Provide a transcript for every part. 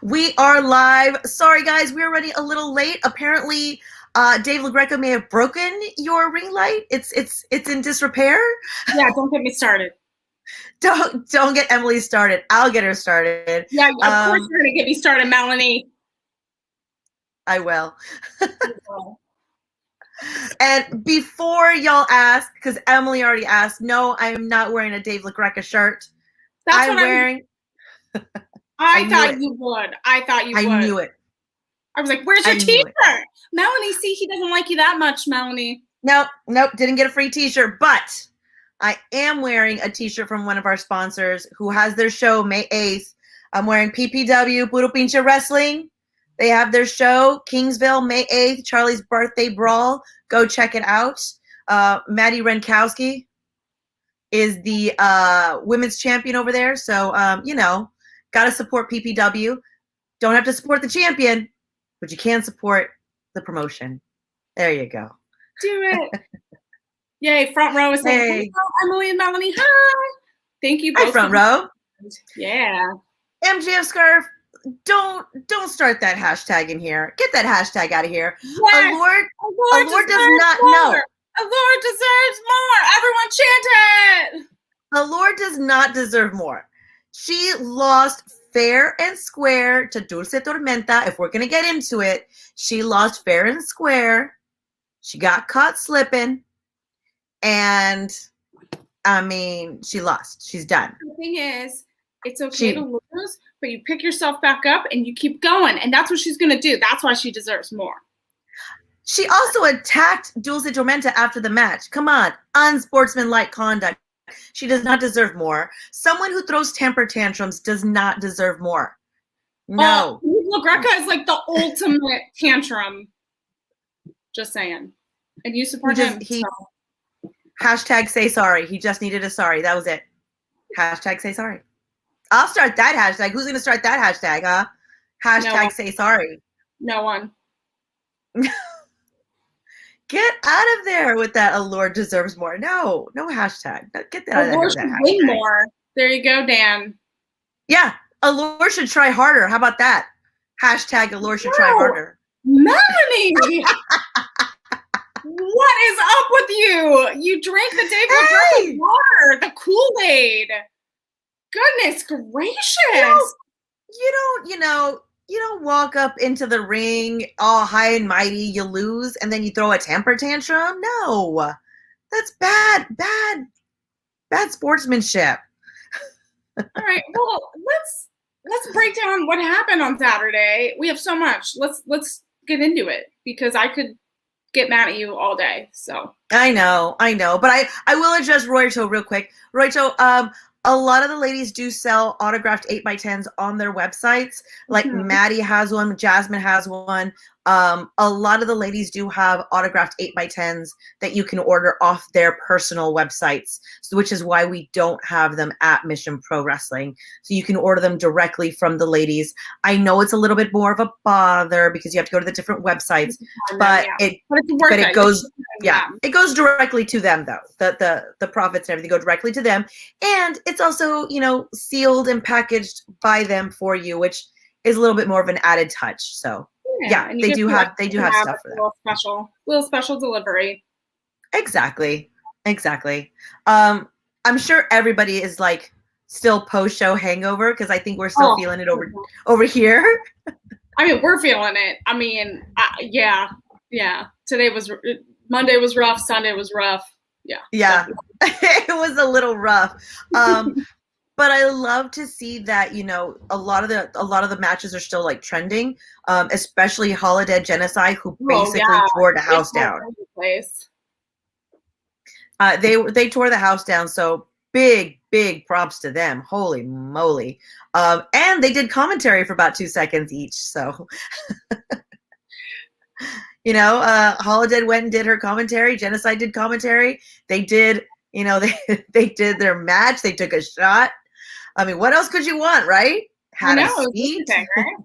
We are live. Sorry, guys, we're running a little late. Apparently, Dave LaGreca may have broken your ring light. It's in disrepair. Yeah, don't get me started. Don't get Emily started. I'll get her started. Yeah, of course you're gonna get me started, Melanie. I will. And before y'all ask, because Emily already asked, no, I am not wearing a Dave LaGreca shirt. That's what I'm wearing. I thought you would. I thought you would. I knew it. I was like, where's your t-shirt? Melanie, see, he doesn't like you that much, Melanie. Nope, didn't get a free t-shirt, but I am wearing a t-shirt from one of our sponsors who has their show May 8th. I'm wearing PPW, Puro Pinche Wrestling. They have their show, Kingsville, May 8th, Charlie's Birthday Brawl. Go check it out. Maddie Renkowski is the women's champion over there. So, got to support PPW. Don't have to support the champion, but you can support the promotion. There you go. Do it. Yay, front row is saying, hey, Emily and Melanie, hi. Thank you both. Hi, front row. Yeah. MGF Scarf, don't start that hashtag in here. Get that hashtag out of here. Yes. A Lord does not know. A Lord deserves more. Everyone chant it. A Lord does not deserve more. She lost fair and square to Dulce Tormenta. If we're going to get into it, she lost fair and square. She got caught slipping. And, I mean, she lost. She's done. The thing is, it's okay to lose, but you pick yourself back up and you keep going. And that's what she's going to do. That's why she deserves more. She also attacked Dulce Tormenta after the match. Come on. Unsportsmanlike conduct. She does not deserve more. Someone who throws temper tantrums does not deserve more. No. LaGreca is like the ultimate tantrum. Just saying. And you support him. Hashtag say sorry. He just needed a sorry. That was it. Hashtag say sorry. I'll start that hashtag. Who's going to start that hashtag, huh? Hashtag say sorry. No one. Get out of there with that. A Lord deserves more. No hashtag. Get that out of there. A Lord should win more. There you go, Dan. Yeah. A Lord should try harder. How about that? Hashtag a Lord should try harder. Melanie! What is up with you? You drank the Dave LaGreca water, the Kool-Aid. Goodness gracious. You don't walk up into the ring all high and mighty, you lose, and then you throw a temper tantrum. No, that's bad sportsmanship. All right, well, let's break down what happened on Saturday. We have so much. Let's get into it because I could get mad at you all day. So I know, but I will address Royto real quick. Royto, a lot of the ladies do sell autographed 8x10s on their websites. Like Maddie has one, Jasmine has one. A lot of the ladies do have autographed 8x10s that you can order off their personal websites, which is why we don't have them at Mission Pro Wrestling. So you can order them directly from the ladies. I know it's a little bit more of a bother because you have to go to the different websites, but it goes directly to them though. The profits and everything go directly to them, and it's also sealed and packaged by them for you, which is a little bit more of an added touch. So. Yeah, they do have stuff for that. Little special delivery. Exactly. I'm sure everybody is like still post-show hangover because I think we're still feeling it over here. I mean, we're feeling it. I mean, yeah. Monday was rough. Sunday was rough. Yeah. It was a little rough. But I love to see that, a lot of the matches are still like trending, especially Holiday Genocide, who basically tore the house down. They tore the house down, so big props to them. Holy moly. And they did commentary for about 2 seconds each, so Holiday went and did her commentary, Genocide did commentary. They did, they did their match, they took a shot. I mean, what else could you want, right? Had a speech, right?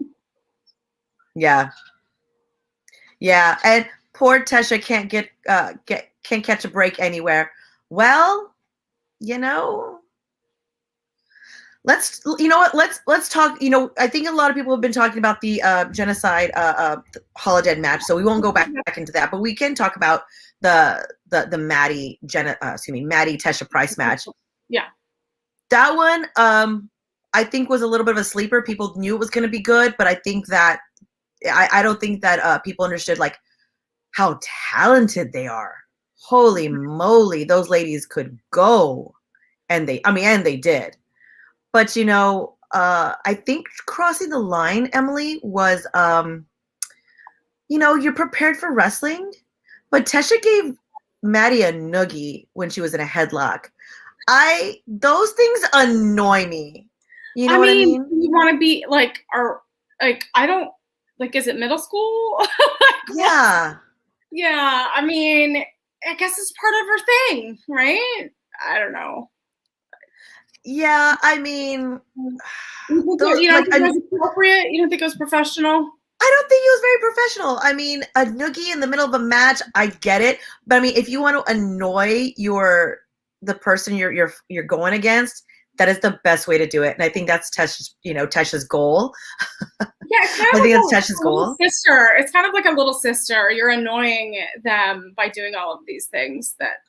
Yeah, and poor Tesha can't can't catch a break anywhere. Well, You know what? Let's talk. You know, I think a lot of people have been talking about the genocide holodead match, so we won't go back into that. But we can talk about the Maddie Maddie Tesha Price match. Yeah, that one I think was a little bit of a sleeper. People knew it was going to be good, but I think that I don't think that people understood like how talented they are. Holy moly, those ladies could go, and they did. But you know, I think crossing the line, Emily, was you know, you're prepared for wrestling, but Tesha gave Maddie a noogie when she was in a headlock. Those things annoy me. You know what I mean? You want to be like, I don't like. Is it middle school? Yeah. Yeah. I mean, I guess it's part of her thing, right? I don't know. Yeah, I mean, you don't think it was appropriate? You don't think it was professional? I don't think he was very professional. I mean, a noogie in the middle of a match, I get it, but I mean, if you want to annoy the person you're going against, that is the best way to do it, and I think that's Tesha's goal. Yeah, it's kind of I think that's Tesha's goal. Sister, it's kind of like a little sister. You're annoying them by doing all of these things that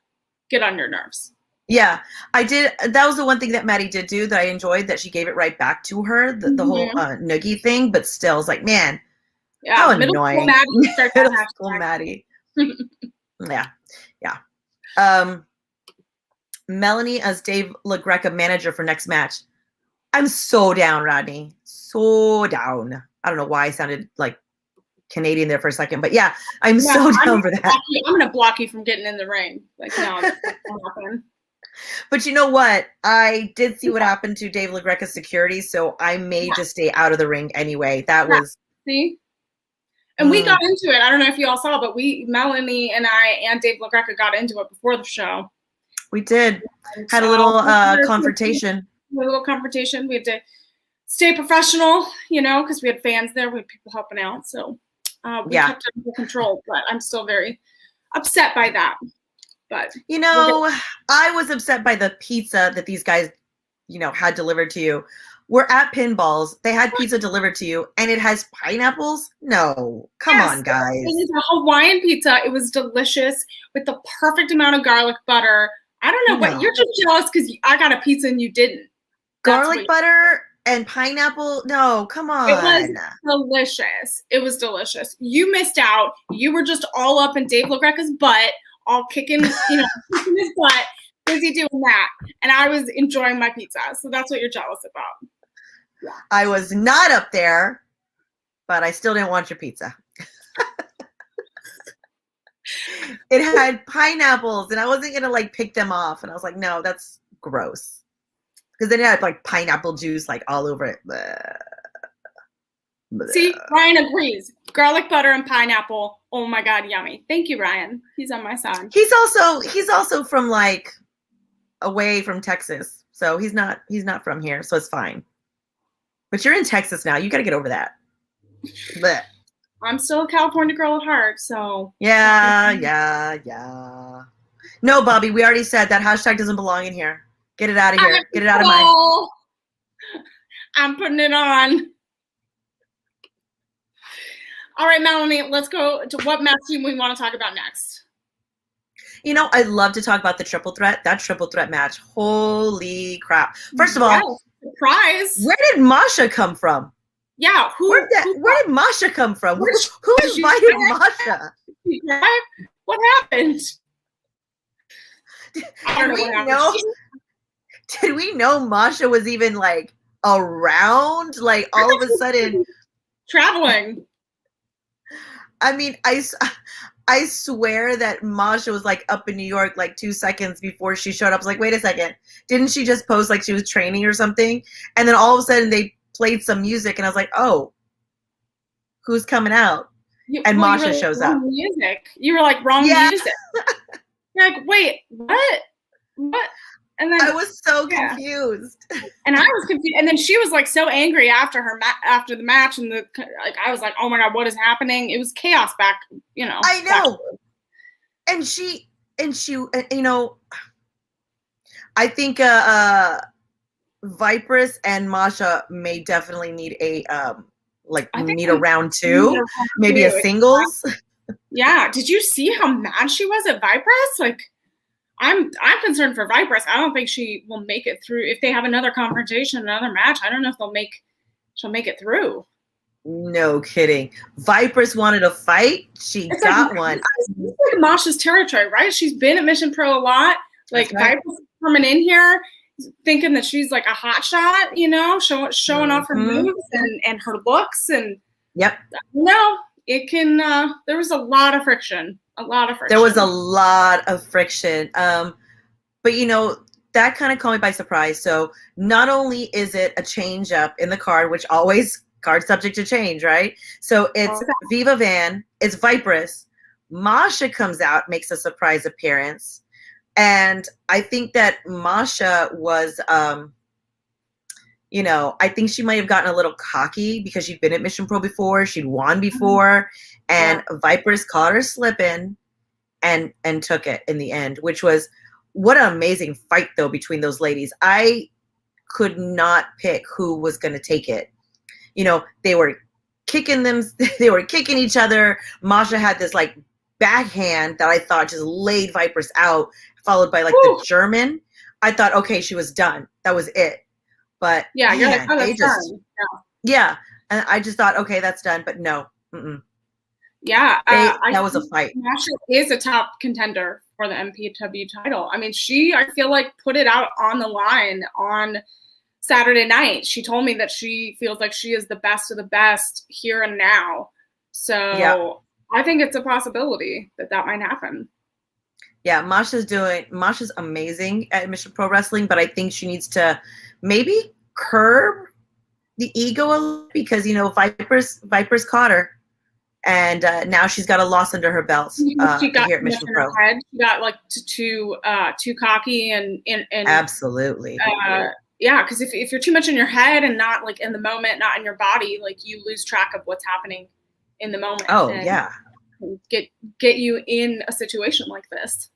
get on your nerves. Yeah, I did. That was the one thing that Maddie did do that I enjoyed, that she gave it right back to her, the whole noogie thing, but still, it's like, man, how annoying. Middle school Maddie. Yeah. Melanie as Dave LaGreca manager for next match. I'm so down, Rodney. So down. I don't know why I sounded like Canadian there for a second, but yeah, I'm so down for that. I'm going to block you from getting in the ring. Like, no, that's not happen. But you know what? I did see what happened to Dave LaGreca's security, so I may just stay out of the ring anyway. That was... See? And we got into it. I don't know if you all saw, but Melanie and I and Dave LaGreca got into it before the show. We did. Had a little confrontation. A little confrontation. We had to stay professional, because we had fans there. We had people helping out. So we kept it under control. But I'm still very upset by that. But I was upset by the pizza that these guys, had delivered to you. We're at Pinballs. They had pizza delivered to you, and it has pineapples? No. Come on, guys. It was a Hawaiian pizza. It was delicious with the perfect amount of garlic butter. I don't know what you're just jealous because I got a pizza and you didn't. Garlic butter and pineapple? No, come on. It was delicious. It was delicious. You missed out. You were just all up in Dave LaGreca's butt, all kicking, kicking his butt, busy doing that. And I was enjoying my pizza. So that's what you're jealous about. Yeah. I was not up there, but I still didn't want your pizza. It had pineapples, and I wasn't going to, pick them off. And I was like, no, that's gross. Because then it had, pineapple juice, all over it. Bleh. Bleh. See, Ryan agrees. Garlic butter and pineapple. Oh, my God, yummy. Thank you, Ryan. He's on my side. He's also from, away from Texas. So he's not from here, so it's fine. But you're in Texas now. You got to get over that. Bleh. I'm still a California girl at heart, so. Yeah. No, Bobby, we already said that hashtag doesn't belong in here. Get it out of here. Get it out of my. I'm putting it on. All right, Melanie, let's go to what match team we want to talk about next. I'd love to talk about the triple threat. That triple threat match. Holy crap. First of all, surprise. Where did Masha come from? Yeah, where did Masha come from? Who invited Masha? What happened? Did we know Masha was even around? All of a sudden traveling. I mean, I swear that Masha was up in New York 2 seconds before she showed up. I was like, wait a second. Didn't she just post she was training or something? And then all of a sudden they played some music and I was like, oh, who's coming out? And Masha shows up. Music. You were wrong music. You're like, wait, what? And then I was so confused. And I was confused. And then she was so angry after after the match, and I was like, oh my God, what is happening? It was chaos back, I know. And she, I think Vipress and Masha may definitely need a I think need a round we need a two, round maybe a two. singles. Yeah. Did you see how mad she was at Vipress? Like, I'm concerned for Vipress. I don't think she will make it through. If they have another confrontation, another match, I don't know if she'll make it through. No kidding. Vipress wanted a fight. She It's got like, one. it's like Masha's territory, right? She's been at Mission Pro a lot. Like, That's right. Vipress is coming in here thinking that she's like a hot shot, you know, showing off her moves and her looks. And yep. No, it can, there was a lot of friction. There was a lot of friction. But you know, that kind of caught me by surprise. So not only is it a change up in the card, which always card subject to change, right? So it's Viva Van, it's Vipress. Masha comes out, makes a surprise appearance. And I think that Masha was, you know, I think she might have gotten a little cocky because she'd been at Mission Pro before. She'd won before. And Vipress caught her slipping and took it in the end, which was what an amazing fight, though, between those ladies. I could not pick who was going to take it. You know, they were kicking them. They were kicking each other. Masha had this like backhand that I thought just laid Vipress out, followed by like the German. I thought, okay, she was done. That was it. But yeah, you're like, oh, that's done. Yeah. And I just thought, okay, that's done. But no. Mm-mm. Yeah. That was a fight. Masha is a top contender for the MPW title. I mean, I feel like put it out on the line on Saturday night. She told me that she feels like she is the best of the best here and now. So I think it's a possibility that might happen. Yeah, Masha's amazing at Mission Pro Wrestling, but I think she needs to maybe curb the ego a little, because, you know, Vipress caught her. And now she's got a loss under her belt here at Mission Pro. She got like too cocky and absolutely. Yeah, because if you're too much in your head and not like in the moment, not in your body, like you lose track of what's happening in the moment. Oh yeah, get you in a situation like this.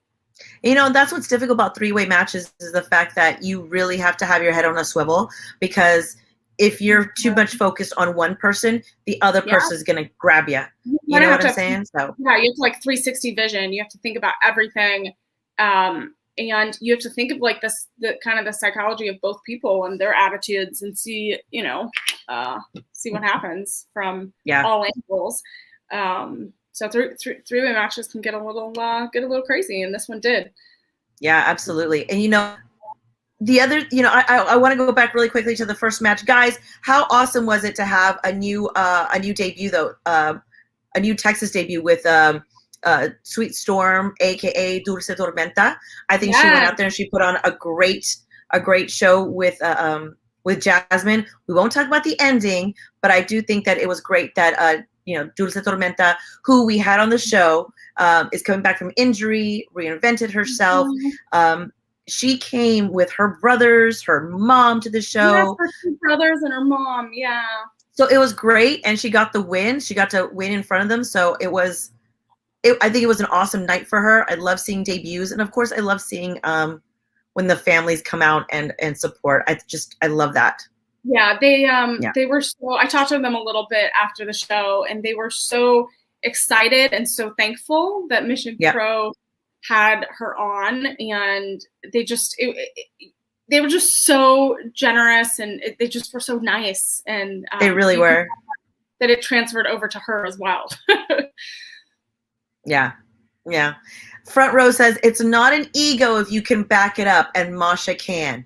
You know, that's what's difficult about three-way matches is the fact that you really have to have your head on a swivel, because if you're too much focused on one person, the other person is going to grab you. You know what I'm saying? So yeah, you have to like 360 vision. You have to think about everything. And you have to think of like the kind of the psychology of both people and their attitudes and see, you know, see what happens from all angles. So three-way matches can get a little crazy, and this one did. Yeah, absolutely. And you know, the other, you know, I want to go back really quickly to the first match, guys. How awesome was it to have a new debut though, a new Texas debut with Sweet Storm, aka Dulce Tormenta. I think she went out there and she put on a great show with Jasmine. We won't talk about the ending, but I do think that it was great that you know, Dulce Tormenta, who we had on the show, is coming back from injury, reinvented herself. She came with her brothers, her mom to the show. Yes, her two brothers and her mom, yeah. So it was great, and she got the win. She got to win in front of them. So I think it was an awesome night for her. I love seeing debuts, and of course, I love seeing when the families come out and support. I love that. Yeah, they were so. I talked to them a little bit after the show, and they were so excited and so thankful that Mission Pro had her on, and they were just so generous, and they just were so nice, and they really were. That it transferred over to her as well. Yeah. Front row says it's not an ego if you can back it up, and Masha can,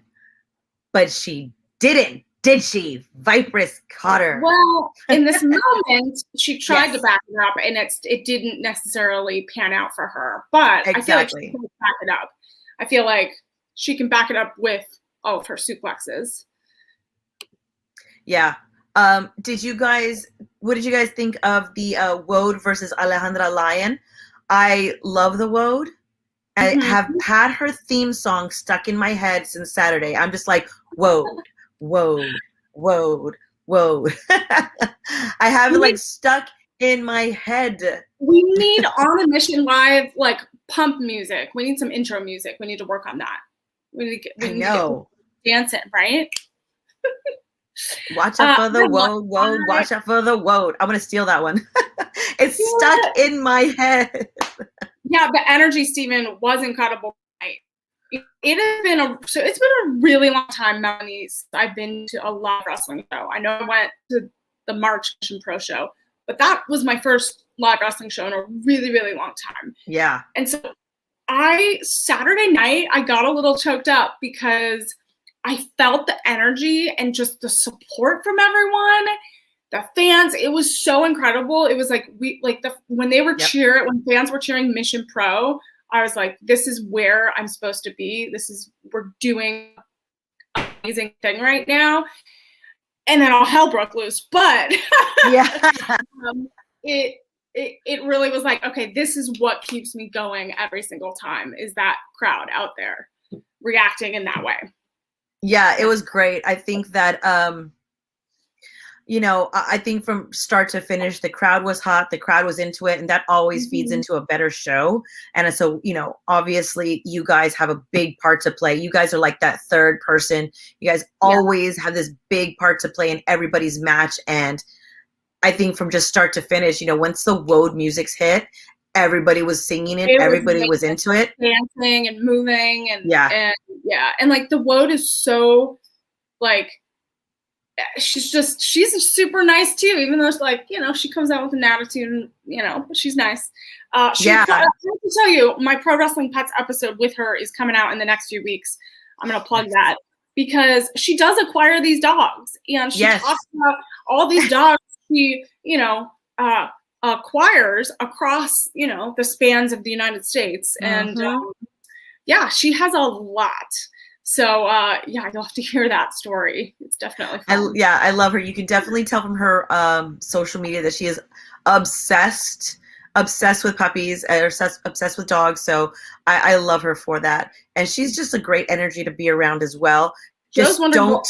but she didn't. Did she? Vipress caught her. Well, in this moment, she tried to back it up, and it didn't necessarily pan out for her. But I feel like she can back it up. I feel like she can back it up with all of her suplexes. Yeah. What did you guys think of the Woad versus Alejandra Lyon? I love the Woad. I have had her theme song stuck in my head since Saturday. I'm just like, Woad. I have it like stuck in my head. We need on a Mission Live like pump music. We need some intro music. We need to work on that. We need to get dancing, right? Watch out for the woad, watch out for the woad. I'm gonna steal that one. It's stuck in my head. Yeah, the energy, Stephen, was incredible. It has been it's been a really long time, Melanie. I've been to a live wrestling show. I know I went to the March Mission Pro show, but that was my first live wrestling show in a really, really long time. Yeah. And so Saturday night, I got a little choked up because I felt the energy and just the support from everyone, the fans. It was so incredible. It was like when they were when fans were cheering Mission Pro, I was like, this is where I'm supposed to be. We're doing an amazing thing right now. And then all hell broke loose. But yeah, it really was like, okay, this is what keeps me going every single time, is that crowd out there reacting in that way. Yeah, it was great. I think that, I think from start to finish, the crowd was hot, the crowd was into it, and that always feeds into a better show. And so, obviously you guys have a big part to play. You guys are like that third person. You guys always have this big part to play in everybody's match. And I think from just start to finish, once the woad music's hit, everybody was singing it. Everybody was into it. Dancing and moving. And like the woad is so like, she's super nice too, even though it's like, she comes out with an attitude and, but she's nice. I have to tell you, my Pro Wrestling Pets episode with her is coming out in the next few weeks. I'm going to plug that because she does acquire these dogs, and she talks about all these dogs she, acquires across, the spans of the United States. And she has a lot. So you'll have to hear that story. It's definitely fun. I love her. You can definitely tell from her social media that she is obsessed with puppies, obsessed with dogs. So I love her for that. And she's just a great energy to be around as well. Just don't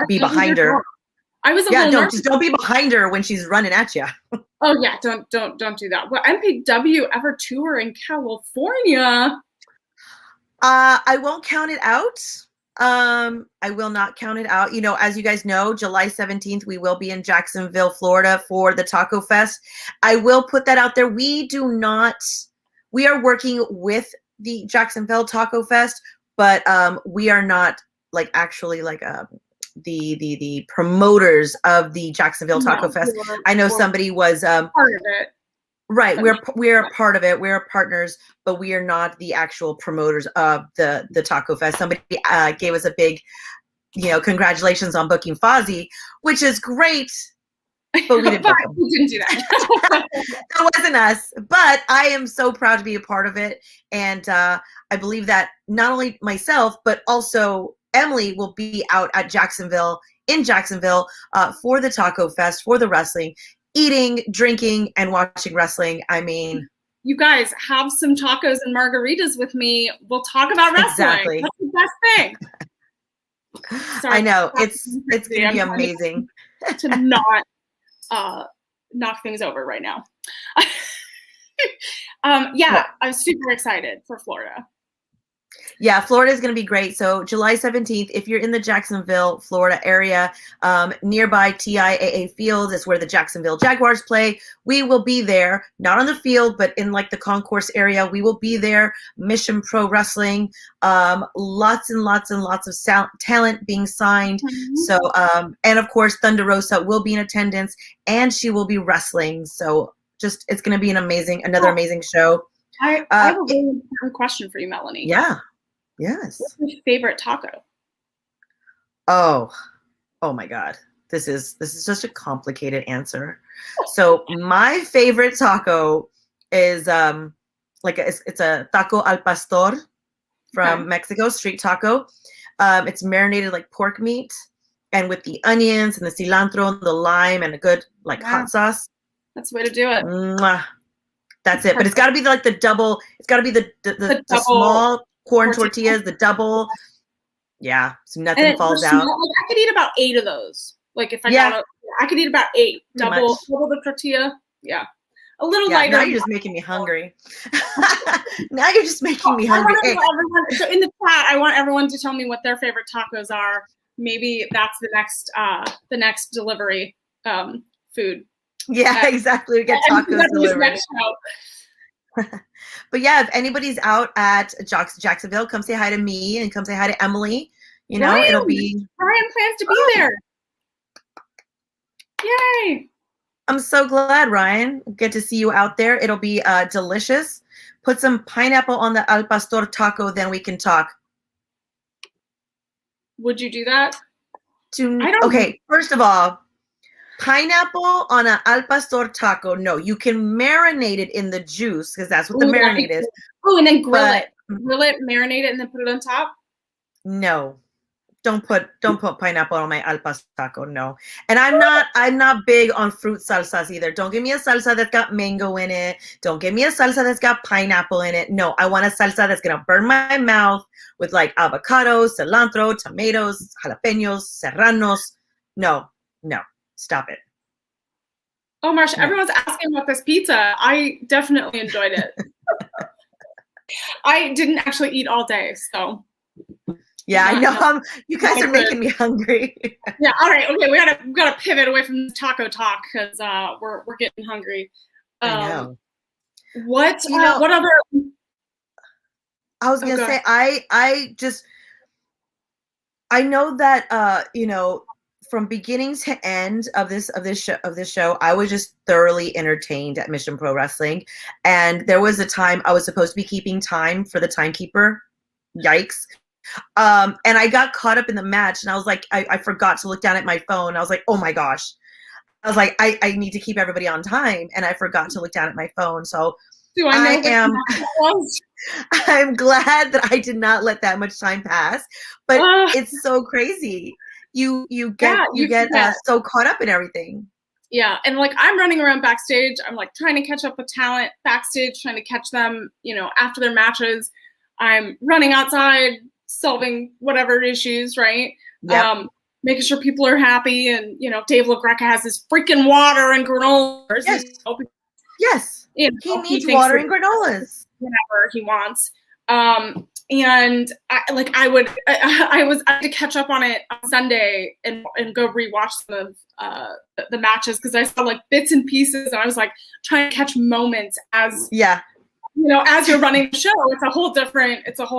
be behind her. I was don't be behind her when she's running at you. Oh yeah, don't do that. Will MPW ever tour in California? I won't count it out. I will not count it out. As you guys know, July 17th, we will be in Jacksonville, Florida for the Taco Fest. I will put that out there. We are working with the Jacksonville Taco Fest, but we are not actually the promoters of the Jacksonville Taco Fest. I know somebody was part of it. Right, we're a part of it. We're partners, but we are not the actual promoters of the Taco Fest. Somebody gave us a big, congratulations on booking Fozzy, which is great, but we didn't. We didn't do that. That wasn't us. But I am so proud to be a part of it, and I believe that not only myself, but also Emily will be out at Jacksonville for the Taco Fest, for the wrestling, eating, drinking, and watching wrestling. I mean, you guys have some tacos and margaritas with me. We'll talk about wrestling. Exactly. That's the best thing. Sorry, I know it's gonna be amazing. To not knock things over right now. I'm super excited for Florida. Yeah, Florida is going to be great. So July 17th, if you're in the Jacksonville, Florida area, nearby TIAA Field is where the Jacksonville Jaguars play. We will be there, not on the field, but in the concourse area. We will be there. Mission Pro Wrestling, lots and lots and lots of talent being signed. So, and of course, Thunder Rosa will be in attendance, and she will be wrestling. So it's going to be another amazing show. I have a really important question for you, Melanie. Yeah. Yes. What's your favorite taco? Oh my God. This is such a complicated answer. So my favorite taco is it's a taco al pastor from Mexico, street taco. It's marinated like pork meat, and with the onions and the cilantro and the lime and a good hot sauce. That's the way to do it. Mwah. That's it. But it's got to be the double. It's got to be the small corn tortillas, the double. Yeah, so nothing falls out. I could eat about 8 of those. If I could eat about 8. Double the tortilla. Yeah. A little lighter. Now you're just making me hungry. Now you're just making me hungry. So in the chat, I want everyone to tell me what their favorite tacos are. maybe that's the next delivery food. Yeah, exactly. We get tacos delivered. Next show. But yeah, if anybody's out at Jacksonville, come say hi to me and come say hi to Emily. You know, Ryan, it'll be. Ryan plans to be there. Yay! I'm so glad, Ryan. Get to see you out there. It'll be delicious. Put some pineapple on the al pastor taco, then we can talk. Would you do that? Okay, first of all, pineapple on an al pastor taco. No, you can marinate it in the juice because that's what the marinade is. Oh, and then grill it, marinate it, and then put it on top. No, don't put pineapple on my al pastor taco. No, and I'm not big on fruit salsas either. Don't give me a salsa that's got mango in it. Don't give me a salsa that's got pineapple in it. No, I want a salsa that's gonna burn my mouth with like avocado, cilantro, tomatoes, jalapenos, serranos. No. Stop it. Oh, Marsha, everyone's asking about this pizza. I definitely enjoyed it. I didn't actually eat all day, so. Yeah, I know. You guys are making me hungry. Yeah. All right. Okay. We gotta pivot away from taco talk because we're getting hungry. I know. What other? I was gonna say I know that from beginning to end of this show, I was just thoroughly entertained at Mission Pro Wrestling. And there was a time I was supposed to be keeping time for the timekeeper. Yikes. And I got caught up in the match, and I was like, I forgot to look down at my phone. I was like, oh my gosh. I was like, I need to keep everybody on time, and I forgot to look down at my phone. So I'm glad that I did not let that much time pass. But it's so crazy. You get so caught up in everything. Yeah, and like I'm running around backstage. I'm like trying to catch up with talent backstage, trying to catch them, after their matches. I'm running outside, solving whatever issues, right? Yep. Making sure people are happy, and Dave LaGreca has his freaking water and granolas. Yes. Yes. He needs water and granolas. Whenever he wants. And I had to catch up on it on Sunday and go rewatch some of the matches because I saw like bits and pieces, and I was like trying to catch moments as as you're running the show. It's a whole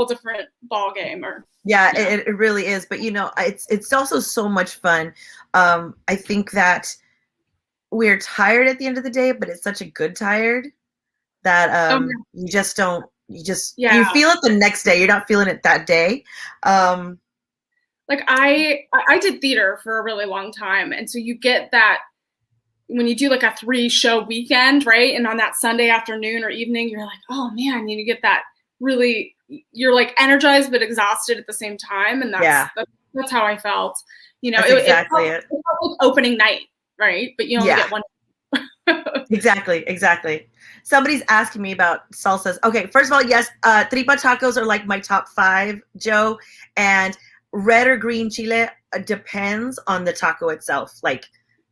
different ball game. It really is. But it's also so much fun. I think that we're tired at the end of the day, but it's such a good tired that you just don't. You feel it the next day. You're not feeling it that day. Like I did theater for a really long time. And so you get that when you do like a 3-show weekend, right? And on that Sunday afternoon or evening, you're like, oh man, you get that really, you're like energized, but exhausted at the same time. And that's how I felt, exactly it felt like opening night, right? But you only get one. Exactly. Somebody's asking me about salsas. Okay, first of all, yes, tripa tacos are like my top 5, Joe. And red or green chile depends on the taco itself. Like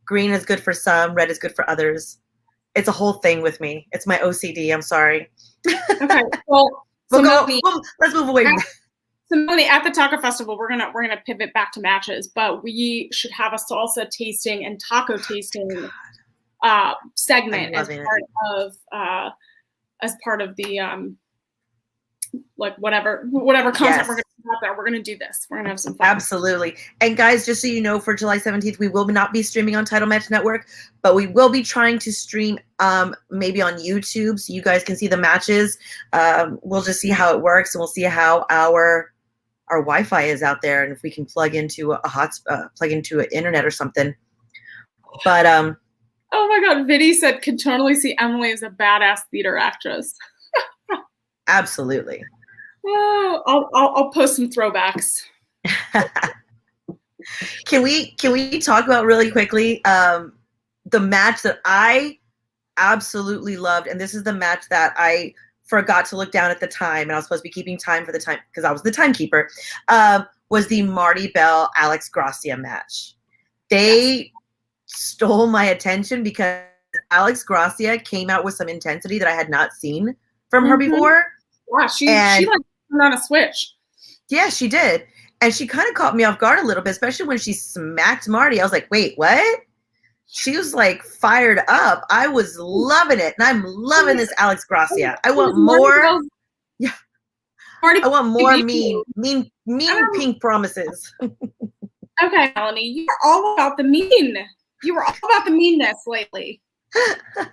green is good for some, red is good for others. It's a whole thing with me. It's my OCD. I'm sorry. Okay, well, let's move away from that. So Melanie, at the Taco Festival, we're gonna pivot back to matches, but we should have a salsa tasting and taco tasting segment as part of the like whatever content we're gonna put out there. We're gonna do this. We're gonna have some fun. Absolutely. And guys, just so you know, for July 17th, we will not be streaming on Title Match Network, but we will be trying to stream maybe on YouTube so you guys can see the matches. We'll just see how it works, and we'll see how our Wi-Fi is out there, and if we can plug into plug into an internet or something. But oh my God, Viddy said can totally see Emily as a badass theater actress. Absolutely. Oh, I'll post some throwbacks. Can we talk about really quickly the match that I absolutely loved, and this is the match that I forgot to look down at the time, and I was supposed to be keeping time for the time because I was the timekeeper. Was the Marty Bell Alex Gracia match? They stole my attention because Alex Gracia came out with some intensity that I had not seen from her before. Wow, she like turned on a switch. Yeah, she did. And she kind of caught me off guard a little bit, especially when she smacked Marty. I was like, wait, what? She was like fired up. I was loving it. And I'm loving this Alex Gracia. I want more. Yeah. I want more mean pink promises. Okay, Melanie, you are all about the mean. You were all about the meanness lately. Oh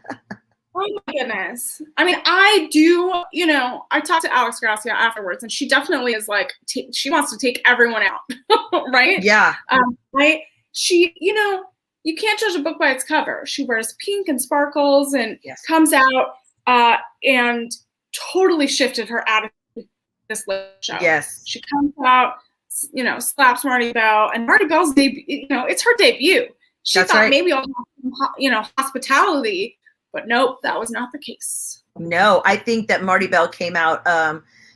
my goodness. I mean, I do, I talked to Alex Gracia afterwards, and she definitely is like, she wants to take everyone out, right? Yeah. Right? She, you can't judge a book by its cover. She wears pink and sparkles and comes out and totally shifted her attitude this show. Yes. She comes out, slaps Marty Bell, and Marty Bell's debut, it's her debut. She thought maybe I'll have, hospitality, but nope, that was not the case. No, I think that Marty Bell came out,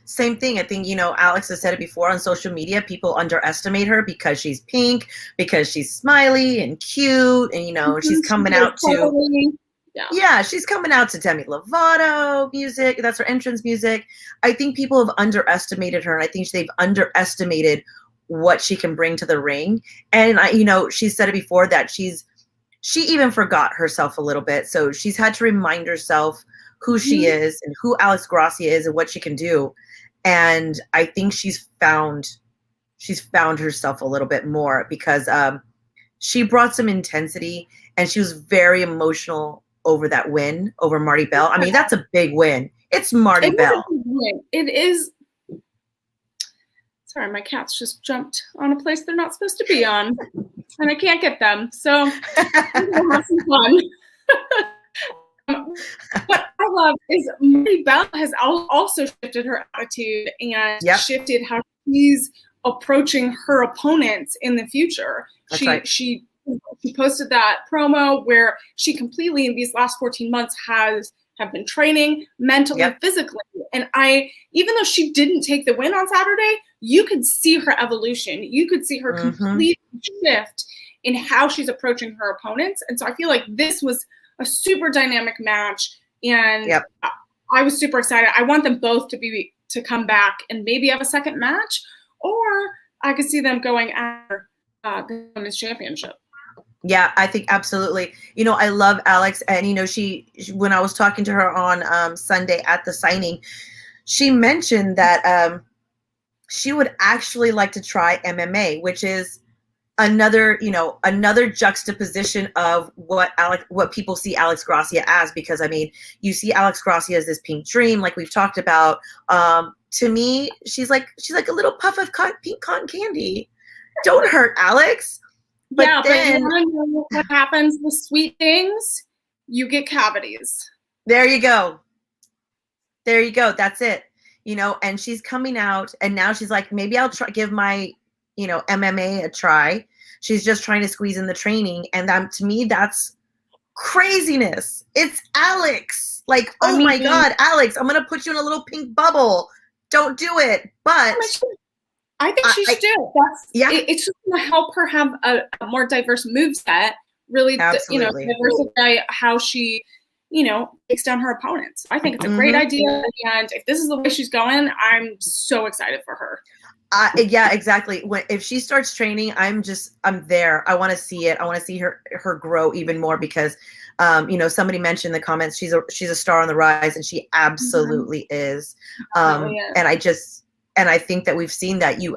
same thing. I think, Alex has said it before on social media, people underestimate her because she's pink, because she's smiley and cute, and, she's coming out to, she's coming out to Demi Lovato music. That's her entrance music. I think people have underestimated her, and I think they've underestimated what she can bring to the ring. And she said it before that she even forgot herself a little bit. So she's had to remind herself who she is and who Alex Gracia is and what she can do. And I think she's found herself a little bit more because she brought some intensity, and she was very emotional over that win over Marty Bell. I mean, that's a big win. It's Marty Bell. It is. Sorry, my cats just jumped on a place they're not supposed to be on, and I can't get them. So I'm gonna have some fun. What I love is Marty Bell has also shifted her attitude and shifted how she's approaching her opponents in the future. She posted that promo where she completely in these last 14 months have been training mentally, physically. And even though she didn't take the win on Saturday, you could see her evolution. You could see her complete shift in how she's approaching her opponents. And so I feel like this was a super dynamic match. And I was super excited. I want them both to come back and maybe have a second match, or I could see them going after the women's championship. Yeah, I think absolutely. I love Alex, and she when I was talking to her on Sunday at the signing, she mentioned that she would actually like to try MMA, which is another juxtaposition of what people see Alex Gracia as, because I mean, you see Alex Gracia as this pink dream, like we've talked about. To me, she's like a little puff of pink cotton candy. Don't hurt Alex. But then, but you want to know what happens with sweet things? You get cavities. There you go. That's it. And she's coming out, and now she's like, maybe I'll give my, MMA a try. She's just trying to squeeze in the training. And to me, that's craziness. It's Alex. Like, my God, Alex, I'm going to put you in a little pink bubble. Don't do it. But I think she should. It's just going to help her have a more diverse moveset, really, diversify how she, takes down her opponents. I think it's a great idea. And if this is the way she's going, I'm so excited for her. Yeah, exactly. If she starts training, I'm there. I want to see it. I want to see her grow even more because, somebody mentioned in the comments, she's a star on the rise, and she absolutely is. And I think that we've seen that you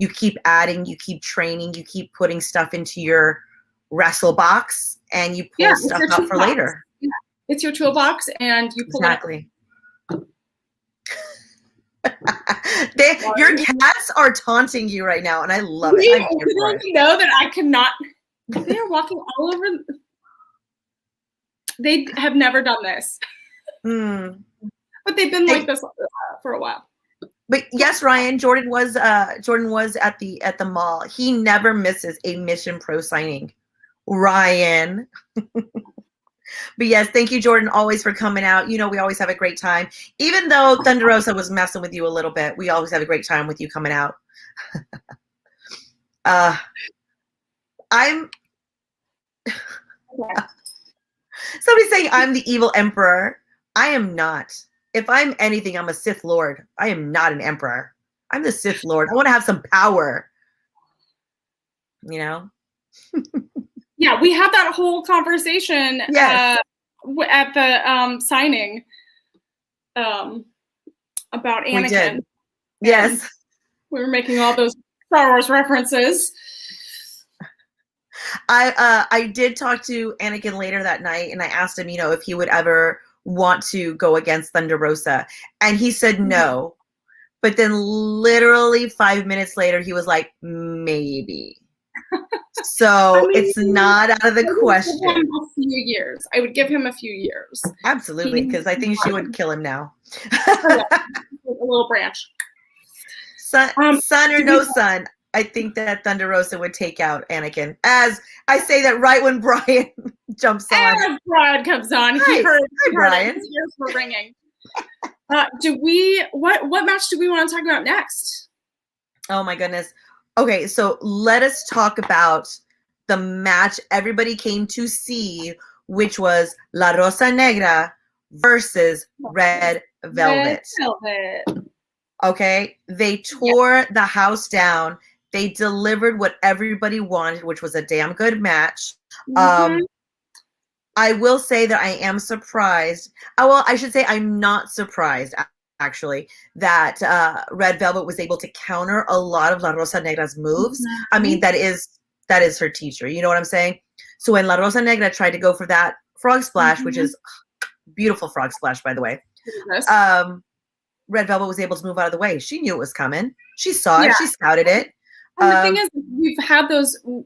keep adding, you keep training, you keep putting stuff into your wrestle box, and you pull stuff out for later. Yeah. It's your toolbox, and you pull it. Your cats are taunting you right now, and I love it. Don't you know that I cannot? They are walking all over. They have never done this, but they've been like this for a while. But yes, Ryan, Jordan was at the mall. He never misses a Mission Pro signing. Ryan. But yes, thank you, Jordan, always for coming out. We always have a great time. Even though Thunder Rosa was messing with you a little bit, we always have a great time with you coming out. Somebody's saying I'm the evil emperor. I am not. If I'm anything, I'm a Sith Lord. I am not an emperor. I'm the Sith Lord. I want to have some power. You know? Yeah, we had that whole conversation Yes. at the signing about Anakin. We did. Yes. We were making all those Star Wars references. I did talk to Anakin later that night, and I asked him, if he would ever want to go against Thunder Rosa, and he said no. But then literally 5 minutes later, he was like, maybe. So it's not out of the question. I would give him a few years. I would give him a few years. Absolutely, because I think she would kill him now. A little branch. Son or no son, I think that Thunder Rosa would take out Anakin. As I say that right when Brian jumps on. As Brian comes on, he heard Brian. His ears were ringing. What match do we want to talk about next? Oh my goodness. Okay, so let us talk about the match everybody came to see, which was La Rosa Negra versus Red Velvet. Okay, they tore the house down. They delivered what everybody wanted, which was a damn good match. I will say that I am surprised. I should say I'm not surprised, actually, that Red Velvet was able to counter a lot of La Rosa Negra's moves. I mean, that is her teacher. You know what I'm saying? So when La Rosa Negra tried to go for that frog splash, which is beautiful frog splash, by the way, Red Velvet was able to move out of the way. She knew it was coming. She saw it. She scouted it. And the thing is,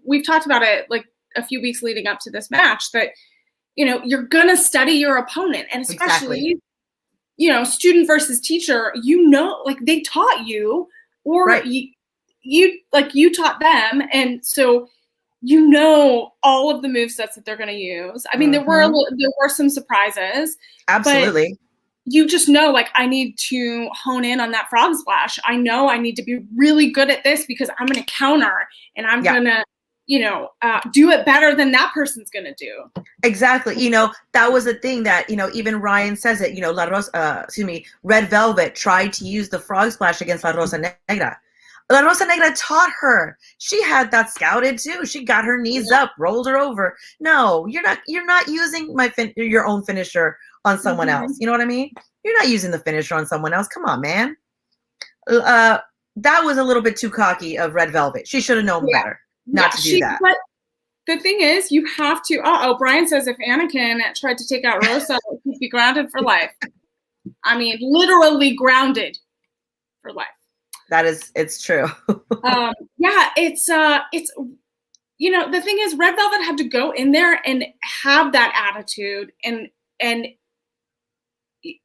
we've talked about it like a few weeks leading up to this match, that, you're going to study your opponent. And especially, student versus teacher, like they taught you, or you taught them. And so, all of the movesets that they're going to use. I mean, there were some surprises. Absolutely. But you just know, like, I need to hone in on that frog splash. I know I need to be really good at this because I'm going to counter, and I'm going to, do it better than that person's going to do. Exactly. That was the thing that, even Ryan says it, Red Velvet tried to use the frog splash against La Rosa Negra. La Rosa Negra taught her. She had that scouted too. She got her knees up, rolled her over. No, you're not using your own finisher on someone else. You know what I mean? You're not using the finisher on someone else. Come on, man. That was a little bit too cocky of Red Velvet. She should have known better not to do that. But the thing is, you have to. Brian says if Anakin tried to take out Rosa, he'd be grounded for life. I mean, literally grounded for life. It's true. It's the thing is, Red Velvet had to go in there and have that attitude, and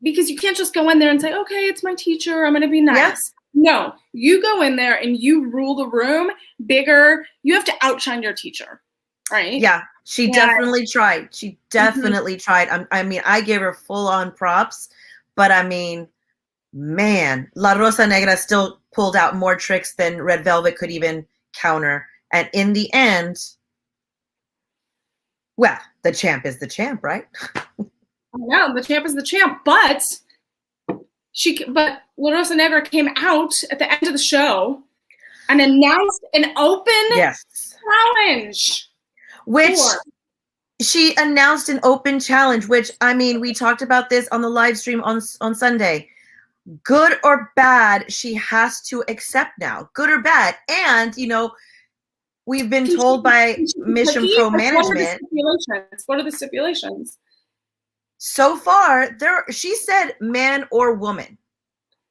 because you can't just go in there and say, okay, it's my teacher, I'm going to be nice. Yes. No, you go in there and you rule the room bigger. You have to outshine your teacher, right? Yeah, she definitely tried. She definitely tried. I mean, I gave her full on props, but I mean, man, La Rosa Negra still pulled out more tricks than Red Velvet could even counter. And in the end, well, the champ is the champ, right? No, the champ is the champ, but La Rosa Negra came out at the end of the show and announced an open challenge. She announced an open challenge, which, I mean, we talked about this on the live stream on Sunday. Good or bad, she has to accept now. Good or bad. And, we've been told by Mission Pro management. What are the stipulations? So far, she said man or woman.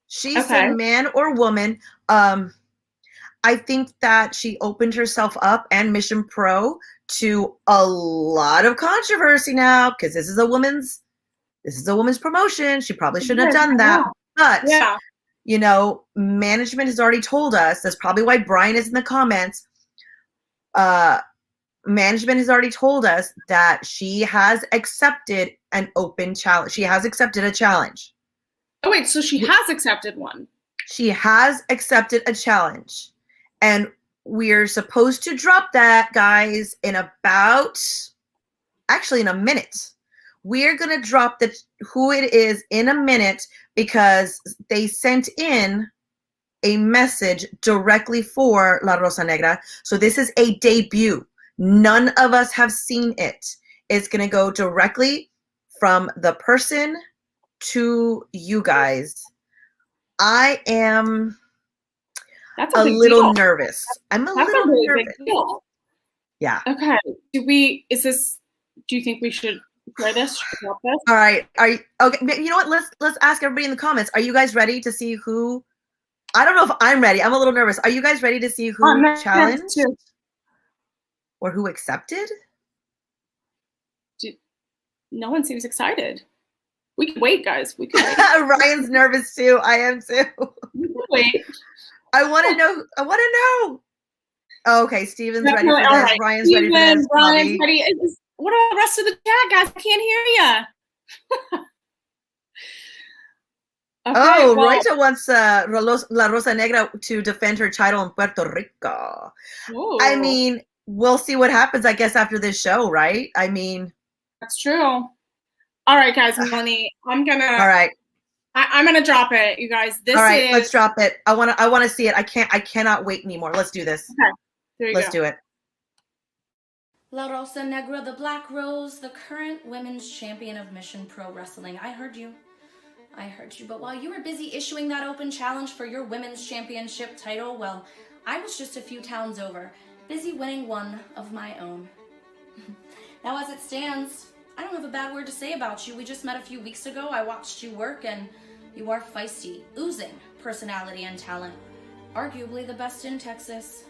She said man or woman. I think that she opened herself up and Mission Pro to a lot of controversy now, because this is a woman's promotion. She probably shouldn't have done that. But management has already told us. That's probably why Brian is in the comments. Management has already told us that she has accepted an open challenge. She has accepted a challenge. Oh, wait, so she has accepted one. She has accepted a challenge. And we're supposed to drop that, guys, in a minute. We're going to drop who it is in a minute, because they sent in a message directly for La Rosa Negra. So this is a debut. None of us have seen it. It's going to go directly from the person to you guys. I am a little nervous. I'm a little nervous. Big deal. Yeah. Okay. Do you think we should play this? Should we help this? All right. Are you okay? You know what? Let's ask everybody in the comments. Are you guys ready to see who? I don't know if I'm ready. I'm a little nervous. Are you guys ready to see who challenged or who accepted? No one seems excited. We can wait, guys. We can wait. Ryan's nervous too. I am too. We can wait. I want to know. I want to know. Oh, okay, Steven's ready for this. Right. Ryan's ready for this. Ryan's ready. What about the rest of the chat, guys? I can't hear you. Okay, Roita wants La Rosa Negra to defend her title in Puerto Rico. Ooh. I mean, we'll see what happens, I guess, after this show, right? I mean, that's true. All right, guys, Melanie, I'm gonna. All right. I'm gonna drop it, you guys. All right, let's drop it. I wanna see it. I cannot wait anymore. Let's do this. Okay, there you go. Let's do it. La Rosa Negra, the Black Rose, the current women's champion of Mission Pro Wrestling. I heard you. But while you were busy issuing that open challenge for your women's championship title, well, I was just a few towns over, busy winning one of my own. Now, as it stands, I don't have a bad word to say about you. We just met a few weeks ago. I watched you work, and you are feisty, oozing personality and talent. Arguably the best in Texas,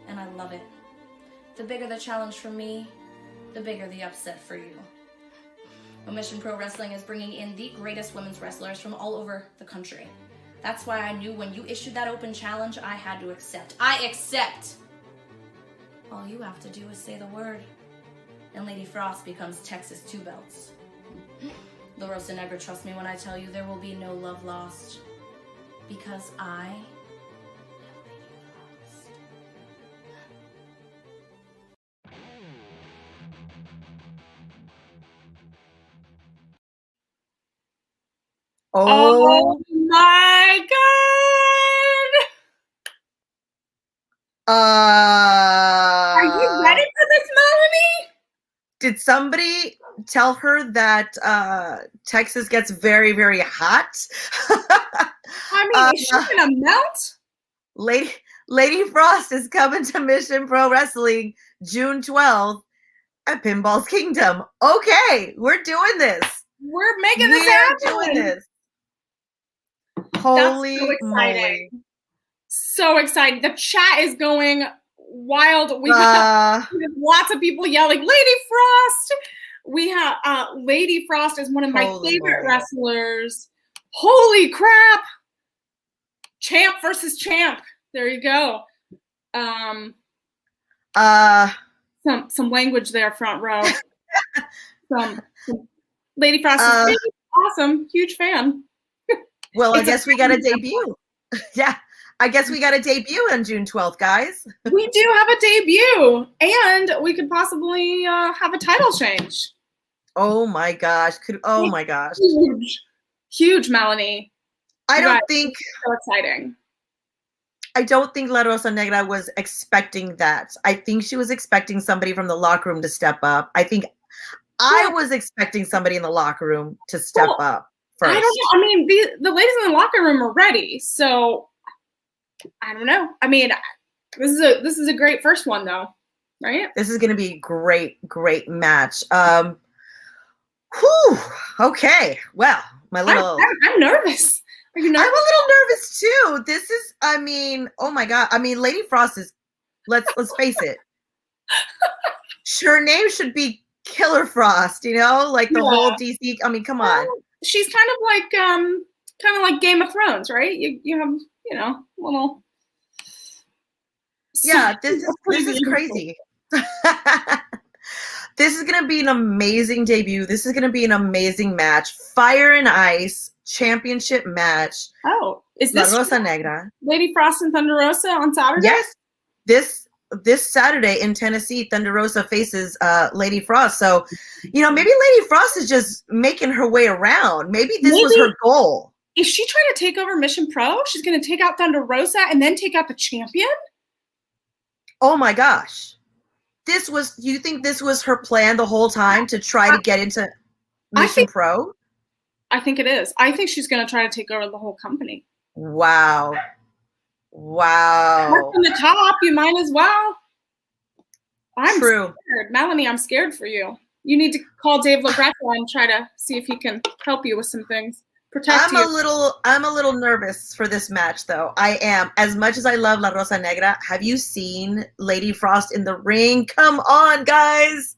and I love it. The bigger the challenge for me, the bigger the upset for you. Well, Mission Pro Wrestling is bringing in the greatest women's wrestlers from all over the country. That's why I knew when you issued that open challenge, I had to accept. I accept! All you have to do is say the word, and Lady Frost becomes Texas Two Belts. La Rosa Negra, trust me when I tell you there will be no love lost. Because I am Lady Frost. Oh my God! Are you ready for this, Melanie? Did somebody tell her that Texas gets very, very hot? I mean, is she gonna melt? Lady Frost is coming to Mission Pro Wrestling June 12th at Pinball's Kingdom. Okay, we're doing this. We're making this happen. We're doing this. Holy moly. So excited. The chat is going wild. We have lots of people yelling, Lady Frost. We have Lady Frost is one of my favorite wrestlers. Holy crap. Champ versus champ. There you go. Some language there, front row. some Lady Frost is awesome. Huge fan. Well, I guess we got a debut. Yeah, I guess we got a debut on June 12th, guys. We do have a debut, and we could possibly have a title change. Oh my gosh! Oh my gosh! Huge, Melanie. I don't think so exciting. I don't think La Rosa Negra was expecting that. I think she was expecting somebody from the locker room to step up. I think I was expecting somebody in the locker room to step up first. I don't know. I mean, the ladies in the locker room are ready, so I don't know. I mean, this is a great first one, though, right? This is going to be a great match. Whew. Okay. Well, I'm nervous. Are you nervous? I'm a little nervous too. This is, I mean, oh my God. I mean, Lady Frost is, let's face it. Her name should be Killer Frost, you know, like the whole DC. I mean, come on. She's kind of like Game of Thrones, right? You have, you know, little. Yeah, this is crazy. This is going to be an amazing debut. This is going to be an amazing match. Fire and Ice championship match. Oh, is this La Rosa Negra? Lady Frost and Thunder Rosa on Saturday? Yes. This Saturday in Tennessee, Thunder Rosa faces Lady Frost. So, you know, maybe Lady Frost is just making her way around. Maybe this was her goal. Is she trying to take over Mission Pro? She's going to take out Thunder Rosa and then take out the champion? Oh my gosh. You think this was her plan the whole time to try to get into Mission Pro? I think it is. I think she's going to try to take over the whole company. Wow. From the top, you might as well. I'm True. scared. Melanie, I'm scared for you. You need to call Dave LaGreca and try to see if he can help you with some things. I'm a little nervous for this match, though. I am. As much as I love La Rosa Negra, have you seen Lady Frost in the ring? Come on, guys.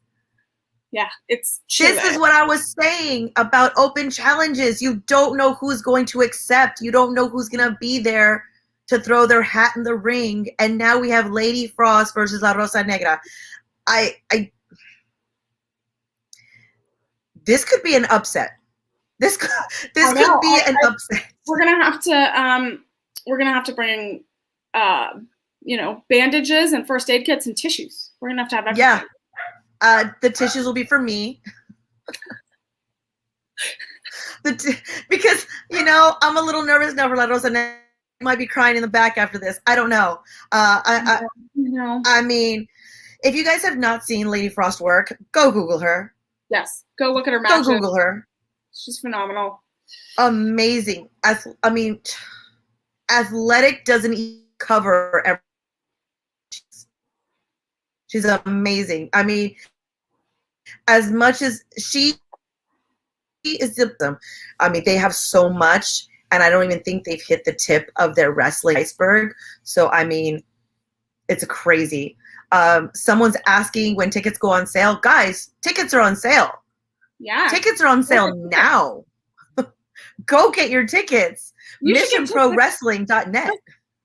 Yeah, this is what I was saying about open challenges. You don't know who's going to accept. You don't know who's going to be there to throw their hat in the ring. And now we have Lady Frost versus La Rosa Negra. This could be an upset. This could be an upset. We're gonna have to bring bandages and first aid kits and tissues. We're gonna have to have everything. Yeah. The tissues will be for me. Because I'm a little nervous now for La Rosa Negra. I might be crying in the back after this. I don't know. I mean, if you guys have not seen Lady Frost work, go Google her. Yes, go look at her matches. Go Google her. She's phenomenal. Amazing. Athletic doesn't cover everything. She's amazing. I mean, as much as she is them, they have so much, and I don't even think they've hit the tip of their wrestling iceberg. So, it's crazy. Someone's asking when tickets go on sale. Guys, tickets are on sale. Yeah. Tickets are on sale now. Go get your tickets. MissionProWrestling.net.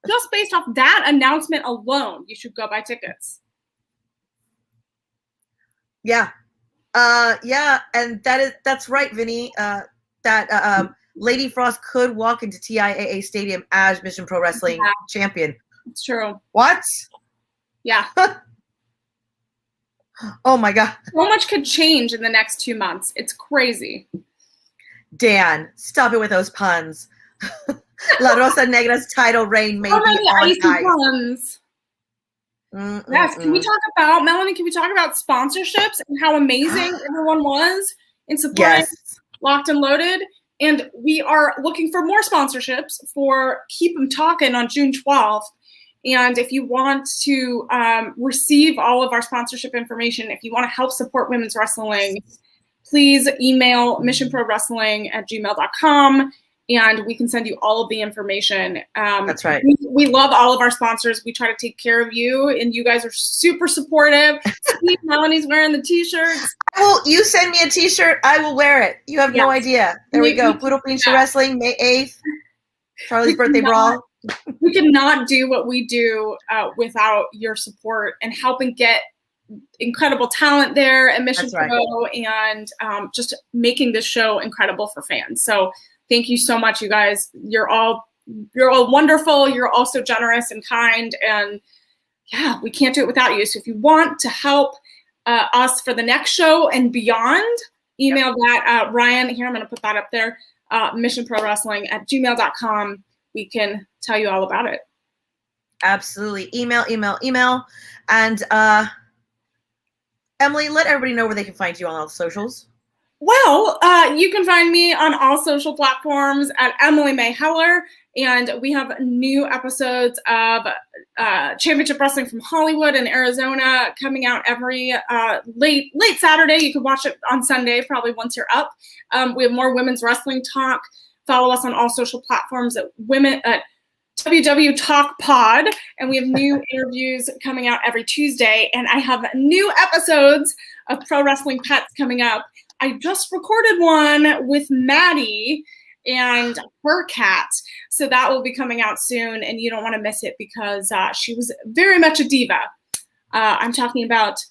Just based off that announcement alone, you should go buy tickets. Yeah. And that's right, Vinny. Lady Frost could walk into TIAA Stadium as Mission Pro Wrestling champion. It's true. What? Yeah. Oh my God. So much could change in the next 2 months. It's crazy. Dan, stop it with those puns. La Rosa Negra's title reign may be on ice. Puns. Yes. Can we talk about, Melanie, sponsorships and how amazing everyone was in supporting Locked and Loaded? And we are looking for more sponsorships for Keep 'em Talkin' on June 12th. And if you want to receive all of our sponsorship information, if you want to help support women's wrestling, please email missionprowrestling@gmail.com and we can send you all of the information. That's right. We love all of our sponsors. We try to take care of you, and you guys are super supportive. Steve, Melanie's wearing the t-shirts. You send me a t-shirt, I will wear it. You have no idea. There we go. Puro Pinche Wrestling, May 8th. Charlie's birthday brawl. We cannot do what we do without your support and helping get incredible talent there at Mission Pro and just making this show incredible for fans. So thank you so much, you guys. You're all wonderful. You're all so generous and kind. And we can't do it without you. So if you want to help us for the next show and beyond, email that Ryan. Here, I'm going to put that up there. missionprowrestling@gmail.com. We can tell you all about it. Absolutely. Email. And Emily, let everybody know where they can find you on all the socials. Well, you can find me on all social platforms at Emily Mae Heller, and we have new episodes of Championship Wrestling from Hollywood and Arizona coming out every late Saturday. You can watch it on Sunday, probably once you're up. We have more women's wrestling talk. Follow us on all social platforms at WW Talk Pod, and we have new interviews coming out every Tuesday, and I have new episodes of Pro Wrestling Pets coming up. I just recorded one with Maddie and her cat, so that will be coming out soon, and you don't want to miss it because she was very much a diva. I'm talking about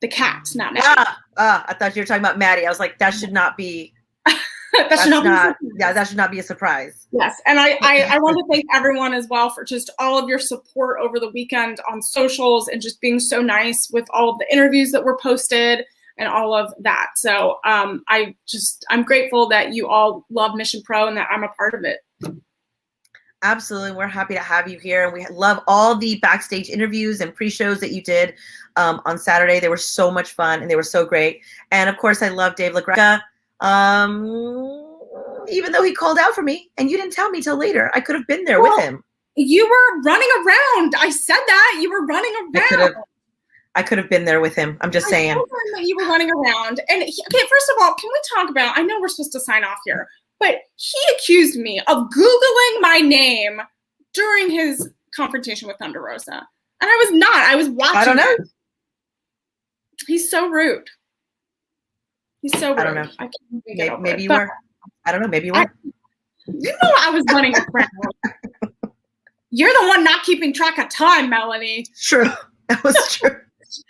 the cat, not Maddie. I thought you were talking about Maddie. I was like, that should not be... that should not be a surprise. Yes, and I want to thank everyone as well for just all of your support over the weekend on socials and just being so nice with all of the interviews that were posted. and all of that. So I'm grateful that you all love Mission Pro and that I'm a part of it. Absolutely. We're happy to have you here. And we love all the backstage interviews and pre-shows that you did on Saturday. They were so much fun and they were so great. And of course, I love Dave LaGreca. Even though he called out for me and you didn't tell me till later, I could have been there with him. You were running around. I said that. You were running around. I could have been there with him. I'm just saying. That you were running around. And okay, first of all, can we talk about, I know we're supposed to sign off here, but he accused me of Googling my name during his confrontation with Thunder Rosa. And I was not. I was watching. I don't know. He's so rude. He's so rude. I don't know. I can't maybe you were. I don't know. Maybe you were. You know I was running around. You're the one not keeping track of time, Melanie. True. That was true.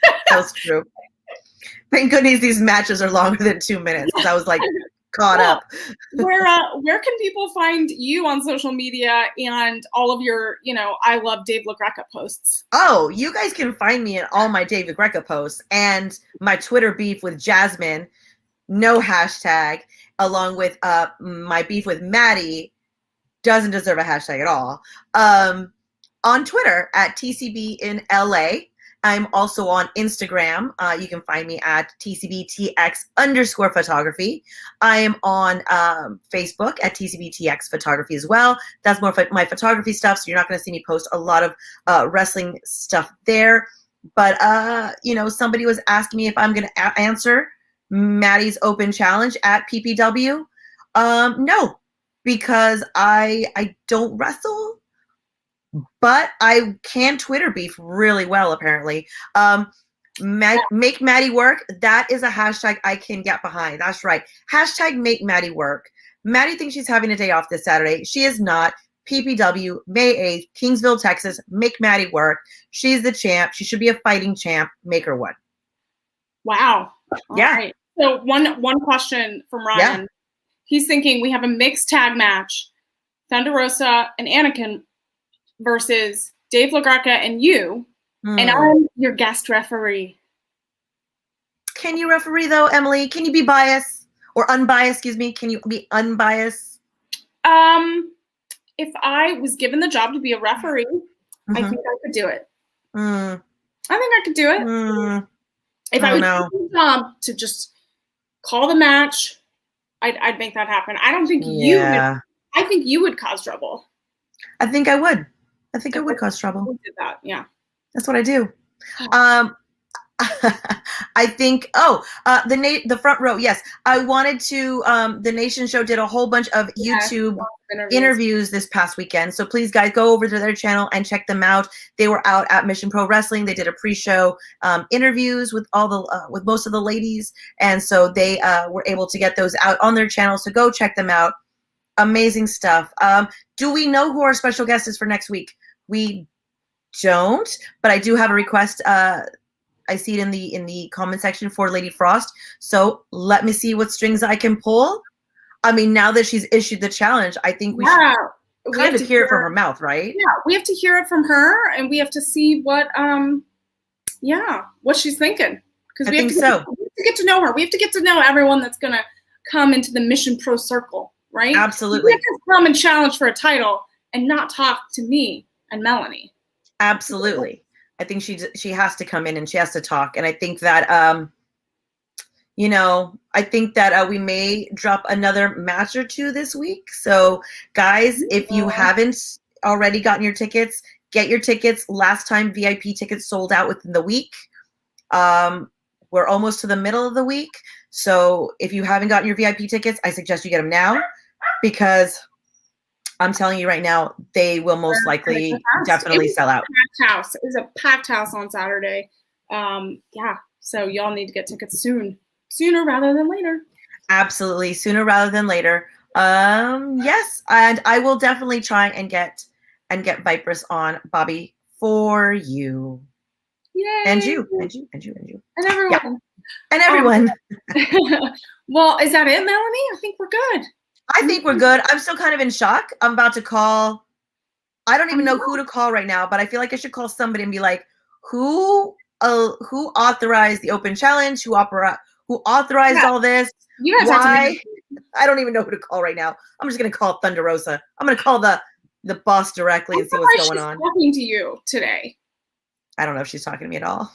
That was true. Thank goodness these matches are longer than 2 minutes because I was like caught up. Where can people find you on social media and all of your, I love Dave LaGreca posts? Oh, you guys can find me in all my Dave LaGreca posts and my Twitter beef with Jasmine, no hashtag, along with my beef with Maddie, doesn't deserve a hashtag at all. On Twitter at TCB in LA. I'm also on Instagram. You can find me at TCBTX_photography. I am on Facebook at TCBTX photography as well. That's more my photography stuff, so you're not going to see me post a lot of wrestling stuff there. But, somebody was asking me if I'm going to answer Maddie's open challenge at PPW. No, because I don't wrestle. But I can Twitter beef really well, apparently. Make Maddie work. That is a hashtag I can get behind. That's right. Hashtag make Maddie work. Maddie thinks she's having a day off this Saturday. She is not. PPW, May 8th, Kingsville, Texas. Make Maddie work. She's the champ. She should be a fighting champ. Make her one. Wow. All yeah. Right. So one question from Ryan. Yeah. He's thinking we have a mixed tag match. Thunder Rosa and Anakin versus Dave LaGreca and you, and I'm your guest referee. Can you referee though, Emily? Can you be biased or unbiased? Excuse me. Can you be unbiased? If I was given the job to be a referee, I think I could do it. I think I could do it. If I was given the job to just call the match, I'd make that happen. I don't think you would. I think you would cause trouble. I think I would. I think I would cause trouble. Did that, yeah. That's what I do. I think, the front row, yes. I wanted to, the Nation Show did a whole bunch of YouTube interviews this past weekend. So please, guys, go over to their channel and check them out. They were out at Mission Pro Wrestling. They did a pre-show interviews with with most of the ladies. And so they were able to get those out on their channel. So go check them out. Amazing stuff. Do we know who our special guest is for next week? We don't, but I do have a request. I see it in the comment section for Lady Frost. So let me see what strings I can pull. I mean, now that she's issued the challenge, I think we should kind of hear it from her mouth, right? Yeah, we have to hear it from her, and we have to see what she's thinking. Because we have to get to know her. We have to get to know everyone that's gonna come into the Mission Pro circle, right? Absolutely. We have to come and challenge for a title and not talk to me and Melanie. Absolutely. I think she has to come in and she has to talk. And I think that, we may drop another match or two this week. So guys, if you haven't already gotten your tickets, get your tickets. Last time VIP tickets sold out within the week. We're almost to the middle of the week. So if you haven't gotten your VIP tickets, I suggest you get them now because I'm telling you right now, they will most likely definitely sell out. It was a packed house on Saturday. So y'all need to get tickets sooner rather than later. Absolutely, sooner rather than later. Yes, and I will definitely try and get Vipress on Bobby for you. Yay! And you. And everyone. Yeah. And everyone. Well, is that it, Melanie? I think we're good. I think we're good. I'm still kind of in shock. I'm about to call. I don't even know who to call right now, but I feel like I should call somebody and be like, who authorized the open challenge? Who who authorized all this. You guys have to Why? make I don't even know who to call right now. I'm just going to call Thunder Rosa. I'm going to call the boss directly and see what's going on. Talking to you today. I don't know if she's talking to me at all.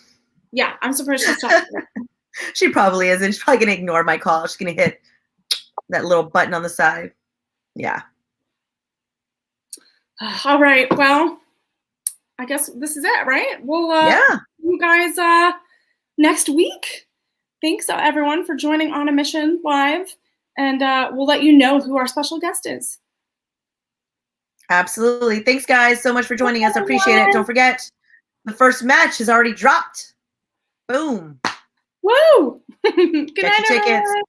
Yeah, I'm surprised she's talking to you. She probably isn't. She's probably going to ignore my call. She's going to hit that little button on the side. Yeah. All right. Well, I guess this is it, right? We'll yeah. see you guys next week. Thanks everyone for joining On a Mission Live, and we'll let you know who our special guest is. Absolutely. Thanks, guys, so much for joining us. I appreciate it. Don't forget, the first match has already dropped. Boom. Woo! Good Get night, your tickets. everyone.